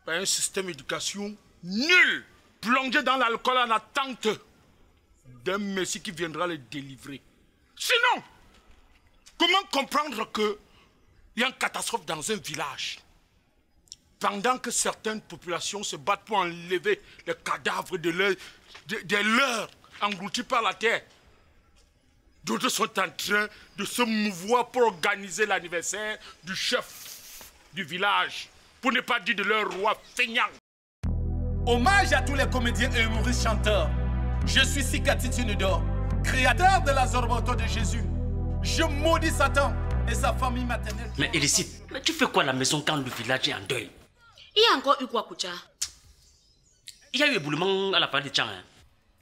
par un système d'éducation nul, plongé dans l'alcool en attente d'un messie qui viendra les délivrer. Sinon, comment comprendre qu'il y a une catastrophe dans un village pendant que certaines populations se battent pour enlever les cadavres de leurs engloutis par la terre? D'autres sont en train de se mouvoir pour organiser l'anniversaire du chef du village, pour ne pas dire de leur roi feignant. Hommage à tous les comédiens et humoristes chanteurs. Je suis Sikati Tunudor, créateur de la Zorboto de Jésus. Je maudis Satan et sa famille maternelle. Mais Elicite, mais tu fais quoi à la maison quand le village est en deuil? Il y a encore eu quoi, Koucha? Il y a eu éboulement à la fin de Tchang. Hein?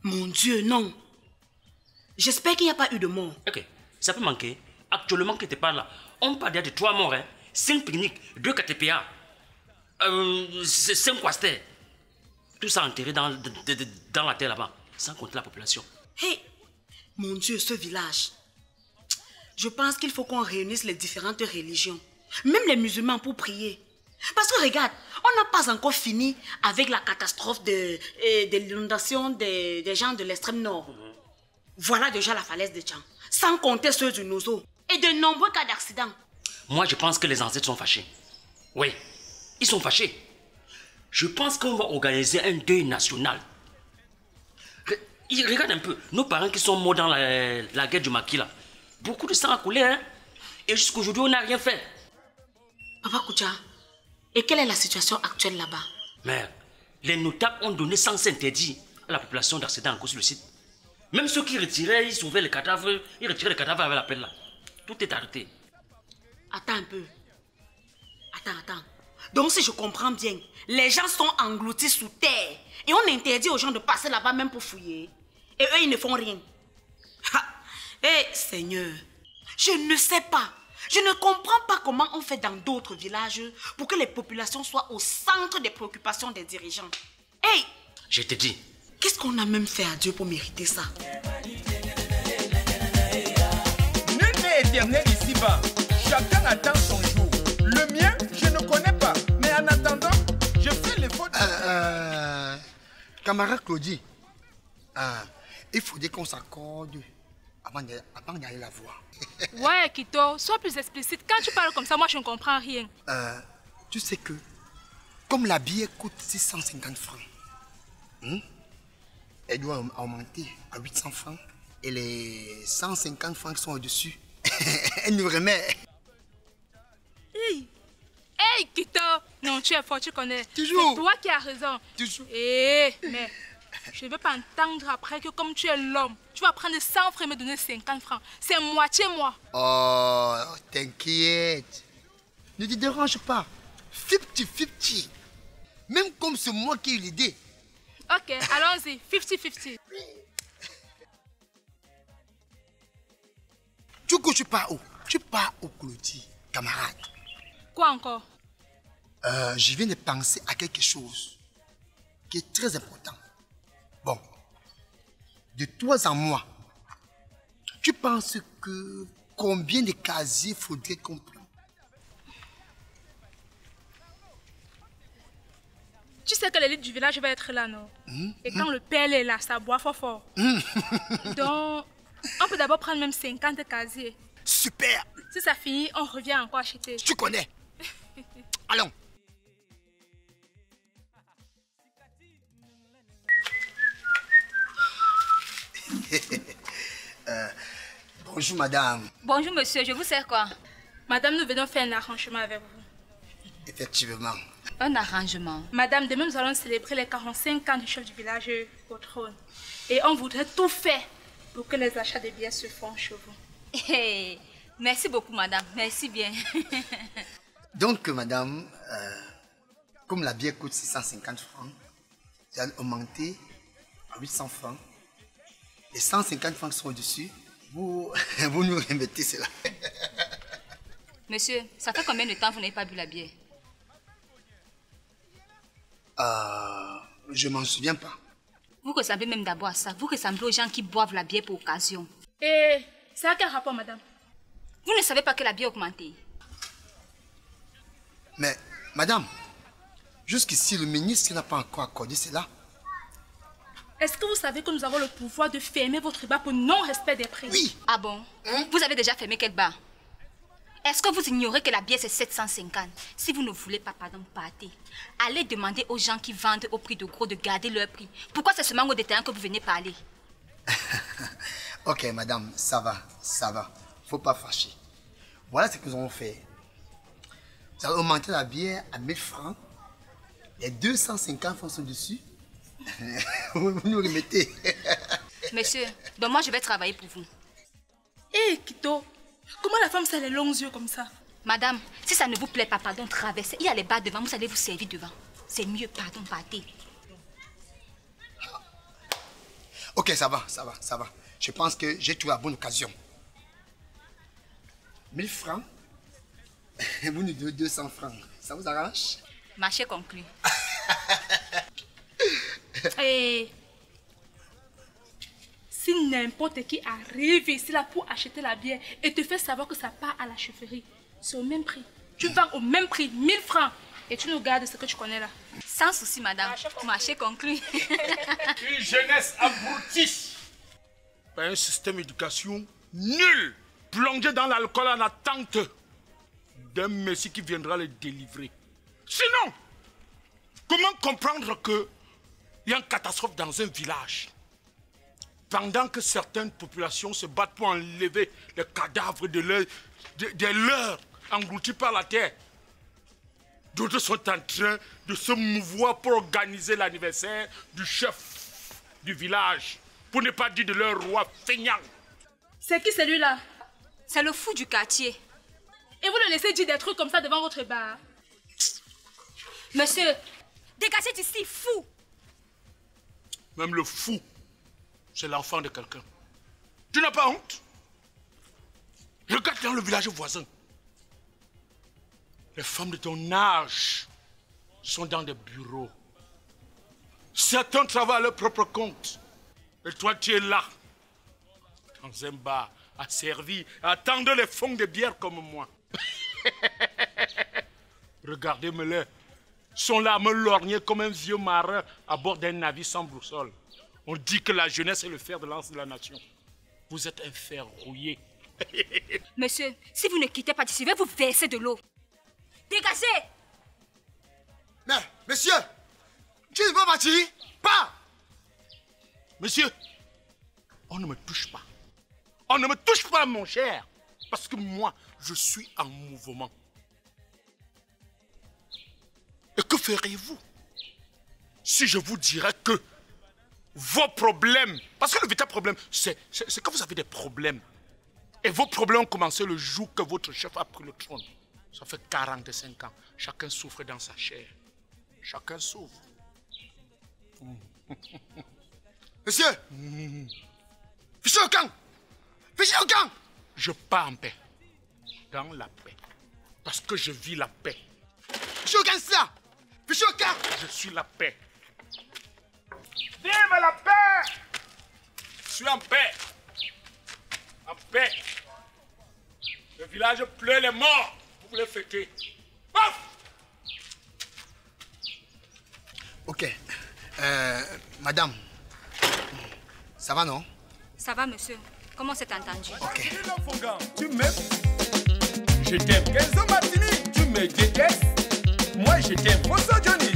Mon Dieu, non. J'espère qu'il n'y a pas eu de mort. Ok, ça peut manquer. Actuellement, que tu pas là, on parle de 3 morts, hein? 5 pique-niques, 2 KTPA, 5 quasters. Tout ça enterré dans la terre là-bas, sans compter la population. Hé, mon Dieu, ce village. Je pense qu'il faut qu'on réunisse les différentes religions, même les musulmans, pour prier. Parce que regarde, on n'a pas encore fini avec la catastrophe de l'inondation des gens de l'extrême nord. Voilà déjà la falaise de Tchang, sans compter ceux du Nozo et de nombreux cas d'accidents. Moi, je pense que les ancêtres sont fâchés. Oui, ils sont fâchés. Je pense qu'on va organiser un deuil national. Regarde un peu, nos parents qui sont morts dans la guerre du Maquis là. Beaucoup de sang a coulé, hein. Et jusqu'aujourd'hui, on n'a rien fait. Papa Koucha, et quelle est la situation actuelle là-bas? Mais les notables ont donné sens interdit à la population d'accéder en cause sur le site. Même ceux qui retiraient, ils sauvaient les cadavres, ils retiraient les cadavres avec l'appel là. Tout est arrêté. Attends un peu. Attends. Donc si je comprends bien, les gens sont engloutis sous terre et on interdit aux gens de passer là-bas même pour fouiller. Et eux, ils ne font rien. Seigneur, je ne sais pas. Je ne comprends pas comment on fait dans d'autres villages pour que les populations soient au centre des préoccupations des dirigeants. Hey! Je te dis. Qu'est-ce qu'on a même fait à Dieu pour mériter ça? Nul n'est éternel ici-bas. Chacun attend son jour. Le mien, je ne connais pas. Mais en attendant, je fais l'effort de... Camarade Claudie, il faudrait qu'on s'accorde avant d'aller la voir. Ouais, Kito, sois plus explicite. Quand tu parles comme ça, moi je ne comprends rien. Tu sais que, comme la billet coûte 650 francs, elle doit augmenter à 800 francs. Et les 150 francs qui sont au-dessus, elle nous remet. Hey, Kito! Non, tu es fort, tu connais. Toujours. C'est toi qui as raison. Toujours. Mais je ne veux pas entendre après que comme tu es l'homme, tu vas prendre 100 francs et me donner 50 francs. C'est moitié moi. Oh, t'inquiète. Ne te dérange pas. 50-50. Même comme c'est moi qui ai eu l'idée. Ok, allons-y. 50-50. Tu sais que tu pars où? Tu pars au Claudie, camarade. Quoi encore? Je viens de penser à quelque chose qui est très important. Bon, de toi à moi, tu penses que combien de casiers faudrait qu'on prenne? Tu sais que l'élite du village va être là, non? Et quand le père est là, ça boit fort. Donc, on peut d'abord prendre même 50 casiers. Super! Si ça finit, on revient encore acheter. Tu connais. Allons. Bonjour madame. Bonjour monsieur, je vous sers quoi? Madame, nous venons faire un arrangement avec vous. Effectivement. Un arrangement. Madame, demain nous allons célébrer les 45 ans du chef du village au trône. Et on voudrait tout faire pour que les achats de billets se font chez vous. Hey, merci beaucoup madame, merci bien. Donc madame, comme la bière coûte 650 francs, ça va augmenter à 800 francs. Les 150 francs qui sont au-dessus, vous nous remettez cela. Monsieur, ça fait combien de temps vous n'avez pas bu la bière? Je m'en souviens pas. Vous ressemblez même d'abord à ça. Vous ressemblez aux gens qui boivent la bière pour occasion. Et ça a quel rapport, madame? Vous ne savez pas que la bière a augmenté? Mais, madame, Jusqu'ici, le ministre n'a pas encore accordé cela. Est-ce que vous savez que nous avons le pouvoir de fermer votre bar pour non-respect des prix? Oui. Ah bon? Vous avez déjà fermé quel bar? Est-ce que vous ignorez que la bière c'est 750? Si vous ne voulez pas, pardon, partez. Allez demander aux gens qui vendent au prix de gros de garder leur prix. Pourquoi c'est seulement aux détaillants que vous venez parler? Ok, madame, ça va, ça va. Faut pas fâcher. Voilà ce que nous allons faire. Vous allez augmenter la bière à 1000 francs. Les 250 francs sont dessus. Vous nous remettez. Monsieur, donc moi je vais travailler pour vous. Hé, Kito, comment la femme ça les longs yeux comme ça? Madame, si ça ne vous plaît pas, pardon, traversez. Il y a les bars devant, vous allez vous servir devant. C'est mieux, pardon, partez. Ok, ça va, ça va, ça va. Je pense que j'ai trouvé la bonne occasion. 1000 francs. Vous nous donnez 200 francs. Ça vous arrange? Marché conclu. Et si n'importe qui arrive ici là pour acheter la bière et te fait savoir que ça part à la chaufferie, c'est au même prix. Tu vends au même prix, 1000 francs. Et tu nous gardes ce que tu connais là. Sans souci, madame. Marché conclu. Une jeunesse abrutie. Par un système d'éducation nul, plongé dans l'alcool en attente d'un messie qui viendra les délivrer. Sinon, comment comprendre qu'il y a une catastrophe dans un village pendant que certaines populations se battent pour enlever les cadavres de leurs engloutis par la terre? D'autres sont en train de se mouvoir pour organiser l'anniversaire du chef du village, pour ne pas dire de leur roi feignant. C'est qui celui-là? C'est le fou du quartier. Et vous le laissez dire des trucs comme ça devant votre bar? Monsieur, dégagez d'ici, fou! Même le fou, c'est l'enfant de quelqu'un. Tu n'as pas honte? Regarde dans le village voisin. Les femmes de ton âge sont dans des bureaux. Certains travaillent à leur propre compte. Et toi, tu es là, dans un bar, à servir, à attendre les fonds de bière comme moi. Regardez-me-les. Ils sont là à me lorgner comme un vieux marin à bord d'un navire sans boussole. On dit que la jeunesse est le fer de lance de la nation. Vous êtes un fer rouillé. Monsieur, si vous ne quittez pas d'ici, je vais vous verser de l'eau. Dégagez! Mais, monsieur, tu ne veux pas partir? Pas! Monsieur, on ne me touche pas. On ne me touche pas, mon cher. Parce que moi, je suis en mouvement. Et que feriez-vous si je vous dirais que vos problèmes, parce que le véritable problème, c'est que vous avez des problèmes. Et vos problèmes ont commencé le jour que votre chef a pris le trône. Ça fait 45 ans. Chacun souffre dans sa chair. Chacun souffre. Monsieur! Fichez au camp! Fichez au camp! Je pars en paix. Dans la paix. Parce que je vis la paix. Fichez au camp, c'est ça! Fichez au camp! Je suis la paix. Vive la paix! Je suis en paix. En paix. Le village pleure les morts. Vous voulez fêter. Paf! Ok. Madame, ça va, non? Ça va, monsieur. Comment c'est entendu? Ok. Tu m'aimes? Je t'aime. Kenzo Martini, tu me détestes? Moi, je t'aime. Bonsoir, Johnny.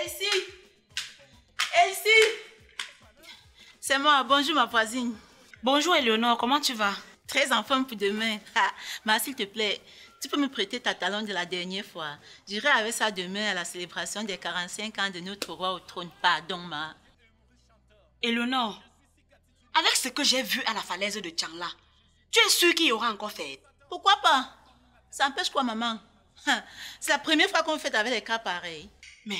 Elsie! Elsie! C'est moi. Bonjour, ma voisine. Bonjour, Éléonore. Comment tu vas? Très en forme pour demain. Mais s'il te plaît, tu peux me prêter ta talon de la dernière fois. J'irai avec ça demain à la célébration des 45 ans de notre roi au trône. Pardon, ma. Éléonore, avec ce que j'ai vu à la falaise de Tchangla, tu es sûre qu'il y aura encore fête? Pourquoi pas? Ça empêche quoi, maman? C'est la première fois qu'on fait avec des cas pareils. Mais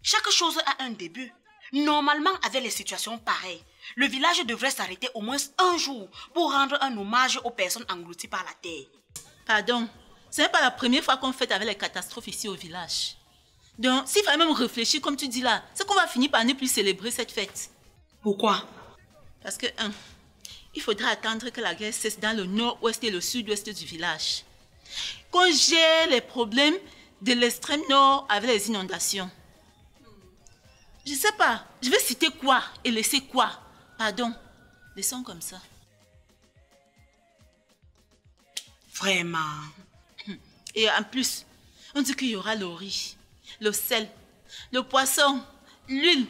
chaque chose a un début. Normalement, avec les situations pareilles, le village devrait s'arrêter au moins un jour pour rendre un hommage aux personnes englouties par la terre. Pardon, ce n'est pas la première fois qu'on fête avec les catastrophes ici au village. Donc, s'il fallait même réfléchir comme tu dis là, c'est qu'on va finir par ne plus célébrer cette fête. Pourquoi? Parce que, il faudra attendre que la guerre cesse dans le nord-ouest et le sud-ouest du village. Qu'on gère les problèmes de l'extrême nord avec les inondations. Je ne sais pas, je vais citer quoi et laisser quoi. Pardon, laissons comme ça. Vraiment. Et en plus, on dit qu'il y aura le riz, le sel, le poisson, l'huile,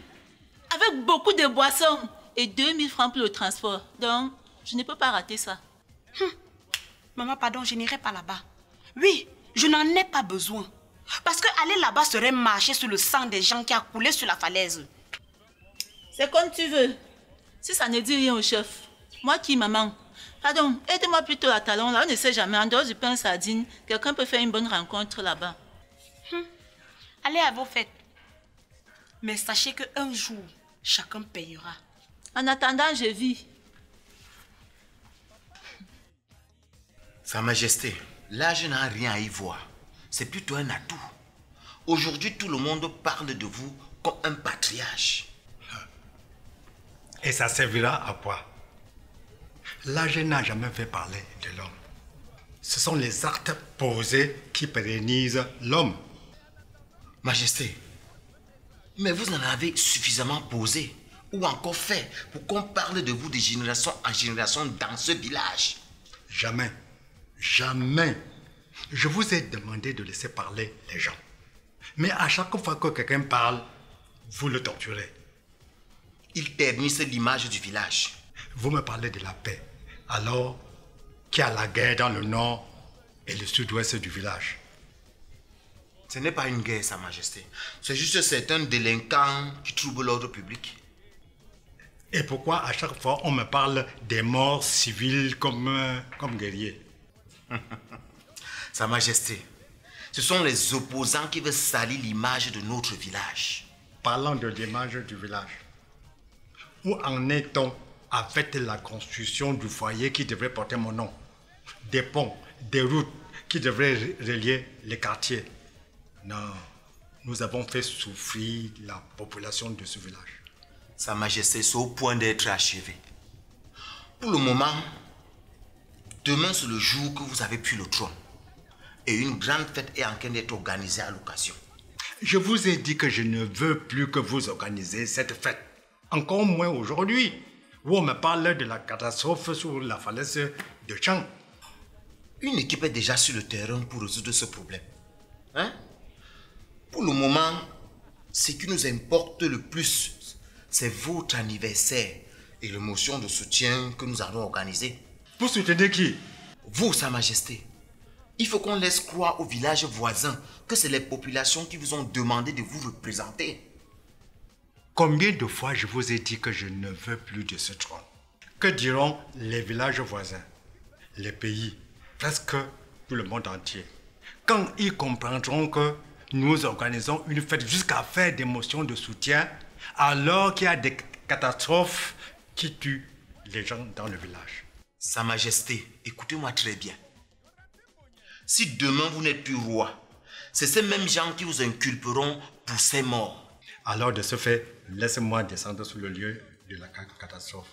avec beaucoup de boissons et 2000 francs pour le transport. Donc, je ne peux pas rater ça. Maman, pardon, je n'irai pas là-bas. Oui, je n'en ai pas besoin. Parce que aller là-bas serait marcher sur le sang des gens qui a coulé sur la falaise. C'est comme tu veux. Si ça ne dit rien au chef. Moi qui, maman? Pardon, aide-moi plutôt à Talon. Là, on ne sait jamais. En dehors du pain sardine, quelqu'un peut faire une bonne rencontre là-bas. Allez à vos fêtes. Mais sachez qu'un jour, chacun payera. En attendant, je vis. Sa Majesté, là, je n'ai rien à y voir. C'est plutôt un atout. Aujourd'hui, tout le monde parle de vous comme un patriarche. Et ça servira à quoi? L'âge n'a jamais fait parler de l'homme. Ce sont les actes posés qui pérennisent l'homme. Majesté, mais vous en avez suffisamment posé ou encore fait pour qu'on parle de vous de génération en génération dans ce village. Jamais, jamais. Je vous ai demandé de laisser parler les gens. Mais à chaque fois que quelqu'un parle, vous le torturez. Il ternissent l'image du village. Vous me parlez de la paix, alors qu'il y a la guerre dans le nord et le sud-ouest du village. Ce n'est pas une guerre, Sa Majesté. C'est juste certains délinquants qui troublent l'ordre public. Et pourquoi à chaque fois on me parle des morts civils comme guerriers? Sa Majesté, ce sont les opposants qui veulent salir l'image de notre village. Parlant de l'image du village, où en est-on avec la construction du foyer qui devrait porter mon nom? Des ponts, des routes qui devraient relier les quartiers. Non, nous avons fait souffrir la population de ce village. Sa Majesté, c'est au point d'être achevé. Pour le moment, demain c'est le jour que vous avez pris le trône. Et une grande fête est en train d'être organisée à l'occasion. Je vous ai dit que je ne veux plus que vous organisez cette fête. Encore moins aujourd'hui, où on me parle de la catastrophe sur la falaise de Chang. Une équipe est déjà sur le terrain pour résoudre ce problème. Hein? Pour le moment, ce qui nous importe le plus, c'est votre anniversaire et l'émotion de soutien que nous allons organiser. Vous soutenez qui? Vous, Sa Majesté. Il faut qu'on laisse croire aux villages voisins que c'est les populations qui vous ont demandé de vous représenter. Combien de fois je vous ai dit que je ne veux plus de ce trône? Que diront les villages voisins, les pays, presque tout le monde entier, quand ils comprendront que nous organisons une fête jusqu'à faire des motions de soutien alors qu'il y a des catastrophes qui tuent les gens dans le village? Sa Majesté, écoutez-moi très bien. Si demain vous n'êtes plus roi, c'est ces mêmes gens qui vous inculperont pour ces morts. Alors de ce fait, laissez-moi descendre sur le lieu de la catastrophe.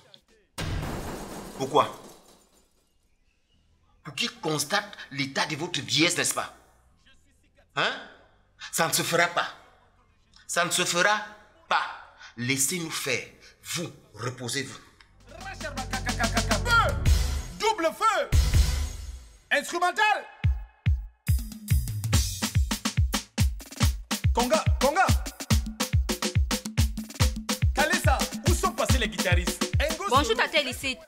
Pourquoi? Pour qu'ils constatent l'état de votre vieillesse, n'est-ce pas? Hein? Ça ne se fera pas. Ça ne se fera pas. Laissez-nous faire. Vous, reposez-vous. Feu! Double feu! Instrumental! Conga, Conga! Kalissa, où sont passés les guitaristes? Bonjour, Tata Elicite.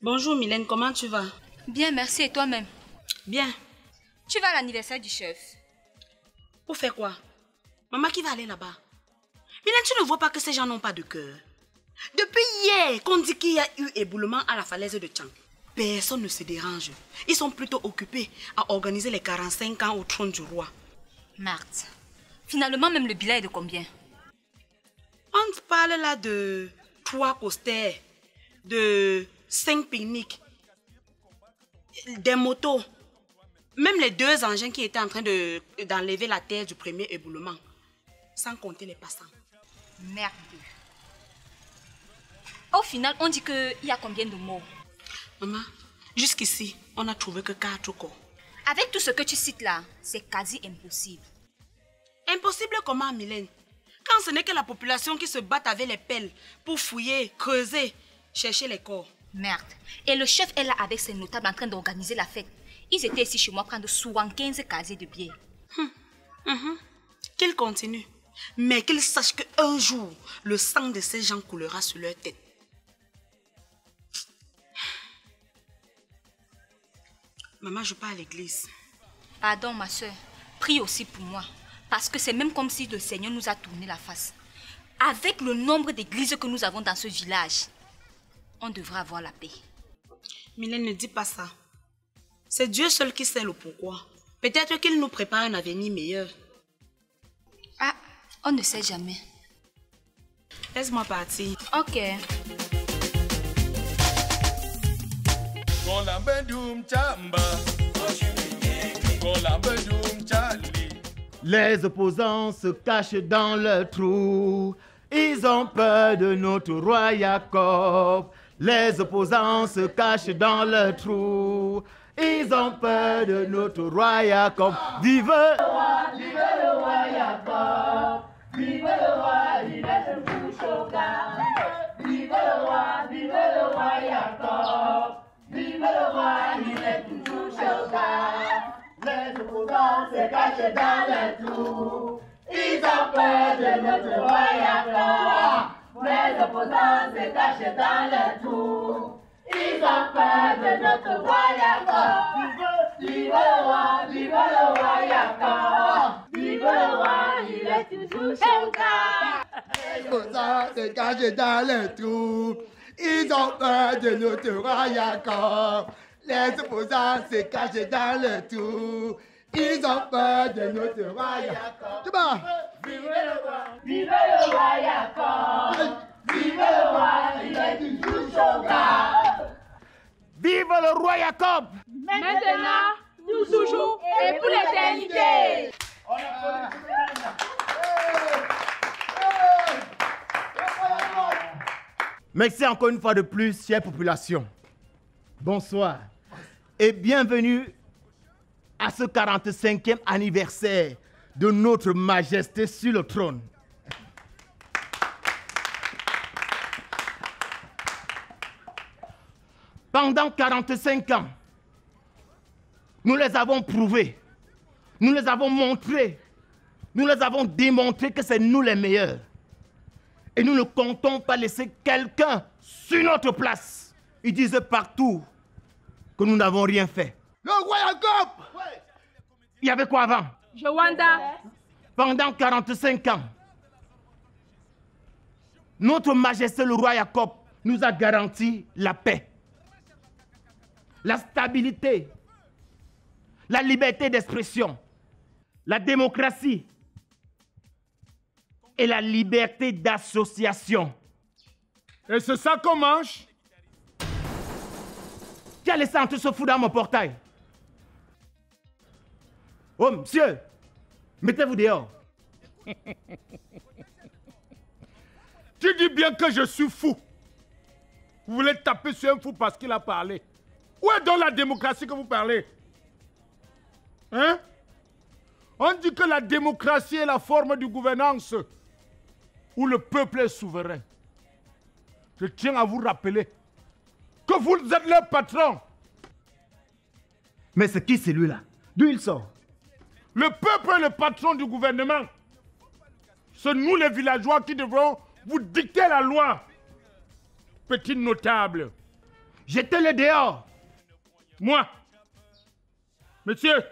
Bonjour Mylène, comment tu vas? Bien, merci. Et toi-même? Bien. Tu vas à l'anniversaire du chef. Pour faire quoi? Maman qui va aller là-bas? Mylène, tu ne vois pas que ces gens n'ont pas de cœur? Depuis hier qu'on dit qu'il y a eu éboulement à la falaise de Chang, personne ne se dérange. Ils sont plutôt occupés à organiser les 45 ans au trône du roi. Marthe, finalement même le bilan est de combien? On parle là de 3 coasters, de 5 pique-niques, des motos, même les 2 engins qui étaient en train d'enlever la terre du premier éboulement, sans compter les passants. Merde. Au final, on dit qu'il y a combien de morts? Maman, jusqu'ici, on n'a trouvé que 4 corps. Avec tout ce que tu cites là, c'est quasi impossible. Impossible comment, Mylène? Quand ce n'est que la population qui se bat avec les pelles pour fouiller, creuser, chercher les corps. Merde. Et le chef est là avec ses notables en train d'organiser la fête. Ils étaient ici chez moi prendre 75 casiers de bière. Qu'ils continuent. Mais qu'ils sachent qu'un jour, le sang de ces gens coulera sur leur tête. Maman, je pars à l'église. Pardon, ma soeur. Prie aussi pour moi. Parce que c'est même comme si le Seigneur nous a tourné la face. Avec le nombre d'églises que nous avons dans ce village, on devrait avoir la paix. Mylène, ne dis pas ça. C'est Dieu seul qui sait le pourquoi. Peut-être qu'il nous prépare un avenir meilleur. Ah, on ne sait jamais. Laisse-moi partir. Ok. Les opposants se cachent dans leur trou. Ils ont peur de notre roi Jacob. Les opposants se cachent dans leur trou. Ils ont peur de notre roi Jacob. Vive le roi Jacob. Vive le roi, il est le bouche au gars. Vive le roi Jacob. Vive le roi, il est toujours au gars. Les opposants se cachent dans les trous. Ils ont peur de notre roi Jacob. Les opposants se cachent dans les trous. Ils ont peur de notre roi Jacob. Vive le roi Jacob. Vive le roi, il est toujours au gars. Les opposants se cachent dans les trous. Ils ont peur de notre roi Jacob. Les opposants se cachent dans le trou. Ils ont peur de notre roi Jacob. Tu vas? Vive le roi Jacob. Vive le roi, il est toujours au gars. Vive le roi Jacob. Maintenant, toujours et pour l'éternité. Merci encore une fois de plus, chère population. Bonsoir et bienvenue à ce 45e anniversaire de notre majesté sur le trône. Pendant 45 ans, nous les avons prouvés, nous les avons montrés, nous les avons démontré que c'est nous les meilleurs. Et nous ne comptons pas laisser quelqu'un sur notre place. Ils disent partout que nous n'avons rien fait. Le roi Jacob! Il y avait quoi avant? Joanda. Pendant 45 ans, notre majesté le roi Jacob nous a garanti la paix, la stabilité, la liberté d'expression, la démocratie et la liberté d'association. Et c'est ça qu'on mange? Qui a laissé entrer ce fou dans mon portail? Oh, monsieur, mettez-vous dehors. Tu dis bien que je suis fou. Vous voulez taper sur un fou parce qu'il a parlé. Où est donc la démocratie que vous parlez? Hein? On dit que la démocratie est la forme de gouvernance où le peuple est souverain. Je tiens à vous rappeler que vous êtes leur patron. Mais c'est qui celui-là? D'où il sort? Le peuple est le patron du gouvernement. C'est nous les villageois qui devrons vous dicter la loi. Petit notable. Jetez-le dehors. Moi, monsieur,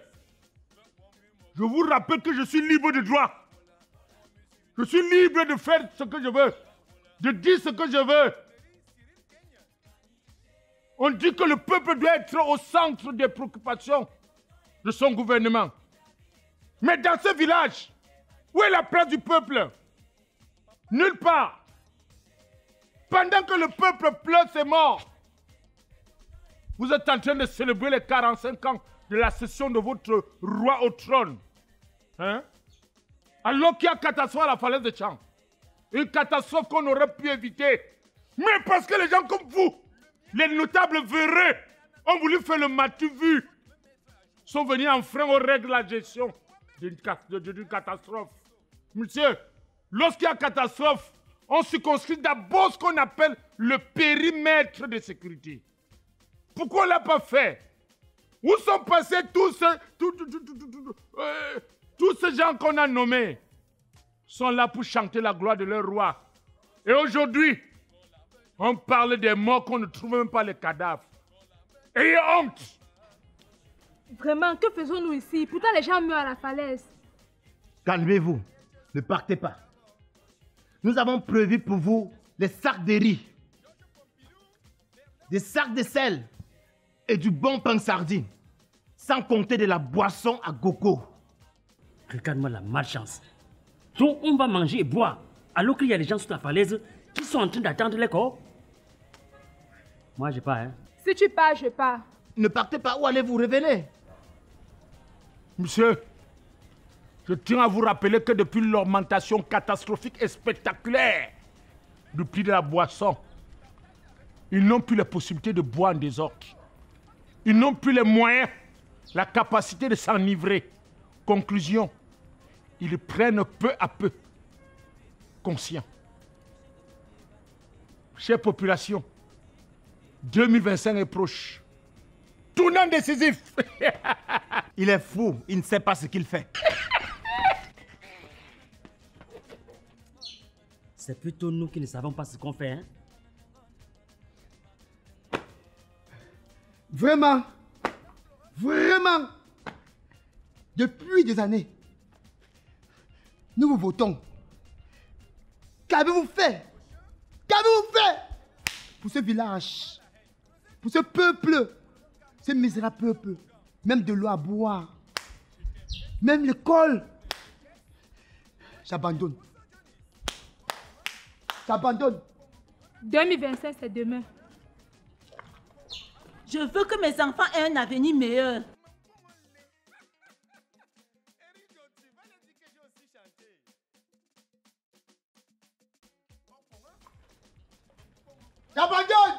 je vous rappelle que je suis libre de droit. Je suis libre de faire ce que je veux, de dire ce que je veux. On dit que le peuple doit être au centre des préoccupations de son gouvernement. Mais dans ce village, où est la place du peuple? Nulle part. Pendant que le peuple pleure ses morts, vous êtes en train de célébrer les 45 ans de la cession de votre roi au trône. Hein? Alors qu'il y a catastrophe à la falaise de Tchang. Une catastrophe qu'on aurait pu éviter. Mais parce que les gens comme vous, Les notables véreux ont voulu faire le matu-vu. Sont venus enfreindre aux règles de la gestion d'une catastrophe. Monsieur, lorsqu'il y a catastrophe, on circonscrit d'abord ce qu'on appelle le périmètre de sécurité. Pourquoi on ne l'a pas fait? Où sont passés tous ces gens qu'on a nommés? Sont là pour chanter la gloire de leur roi. Et aujourd'hui, on parle des morts qu'on ne trouve même pas les cadavres. Ayez honte! Vraiment, que faisons-nous ici? Pourtant, les gens meurent à la falaise. Calmez-vous, ne partez pas. Nous avons prévu pour vous des sacs de riz, des sacs de sel et du bon pain sardine, sans compter de la boisson à gogo. Regarde-moi la malchance. Donc on va manger et boire, alors qu'il y a des gens sur la falaise qui sont en train d'attendre les corps. Moi, je pars, hein. Si tu pars, je pars. Ne partez pas, où allez-vous? Revenez. Monsieur, je tiens à vous rappeler que depuis l'augmentation catastrophique et spectaculaire du prix de la boisson, ils n'ont plus la possibilité de boire en désordre. Ils n'ont plus les moyens, la capacité de s'enivrer. Conclusion, ils prennent peu à peu conscience. Chère population, 2025 est proche. Tournant décisif. Il est fou, il ne sait pas ce qu'il fait. C'est plutôt nous qui ne savons pas ce qu'on fait, hein. Vraiment, depuis des années, nous vous votons. Qu'avez-vous fait? Qu'avez-vous fait pour ce village, pour ce peuple, ce misérable peuple? Même de l'eau à boire, même l'école. J'abandonne. J'abandonne. 2025, c'est demain. Je veux que mes enfants aient un avenir meilleur. J'abandonne.